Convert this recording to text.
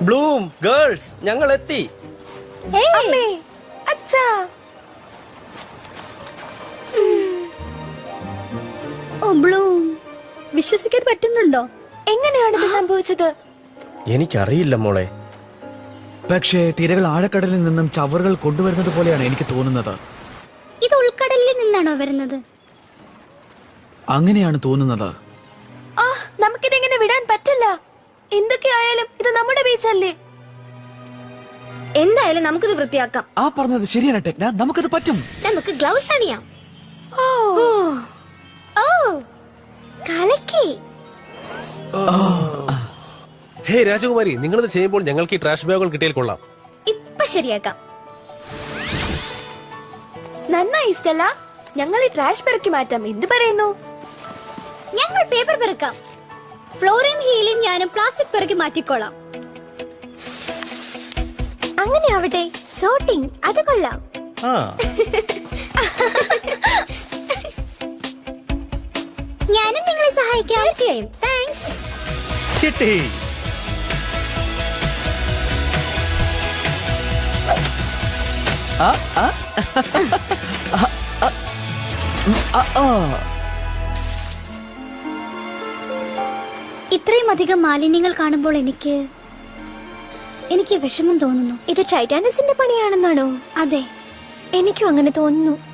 Bloom girls, ഞങ്ങൾ എത്തി. അമ്മേ, അച്ഛാ. ഓ ബ്ലൂം, വിശ്വസിക്കാൻ പറ്റുന്നുണ്ടോ? എങ്ങനെയാണ് ഇത് സംഭവിച്ചത്? എനിക്കറിയില്ല മോളെ. പക്ഷേ തിരകൾ ആഴക്കടലിൽ നിന്നും ചവറുകൾ കൊണ്ടുവരുന്നത് പോലെയാണ് എനിക്ക് തോന്നുന്നത്. ഇത് ഉൾക്കടലിൽ നിന്നാണോ വരുന്നത്? അങ്ങനെയാണ് തോന്നുന്നത്. ആ, നമുക്കിതെങ്ങനെ വിടാൻ പറ്റില്ല. എന്തൊക്കെയായാലും ഇത് നമ്മുടെ ബീച്ചല്ലേ. എന്തായാലും നമുക്കിത് വൃത്തിയാക്കാം. ആ പറഞ്ഞത് ശരിയാണ് ടെക്ന, നമുക്കത് പറ്റും. നമുക്ക് ഗ്ലൗസ് അണിയാം. ഓ ഓ കലക്കി. ഹേ രാജകുമാരി, നിങ്ങളിത് ചെയ്യുമ്പോൾ ഞങ്ങൾക്ക് ഈ ട്രാഷ് ബാഗുകൾ കിട്ടിയാൽ കൊള്ളാം. ഇപ്പൊ ശരിയാക്കാം. നന്നായി സ്റ്റെല്ല. ഞങ്ങൾ ഈ ട്രാഷ് പെറുക്കി മാറ്റാം. എന്ത് പറയുന്നു? ഞങ്ങൾ പേപ്പർ പെറുക്കാം. ഫ്ലോറിൻ ഹീലും ഞാനും പ്ലാസ്റ്റിക് പെറുക്കി മാറ്റിക്കോളാം. അങ്ങനെ ആവട്ടെ. സോർട്ടിംഗ് അത് കൊള്ളാം. ആ, ഞാനും നിങ്ങളെ സഹായിക്കാം. തീർച്ചയായും. താങ്ക്സ്. കിട്ടി. ഇത്രയും അധികം മാലിന്യങ്ങൾ കാണുമ്പോൾ എനിക്ക് വിഷമം തോന്നുന്നു. ഇത് ടൈറ്റാനസിന്റെ പണിയാണെന്നാണോ? അതെ, എനിക്കും അങ്ങനെ തോന്നുന്നു.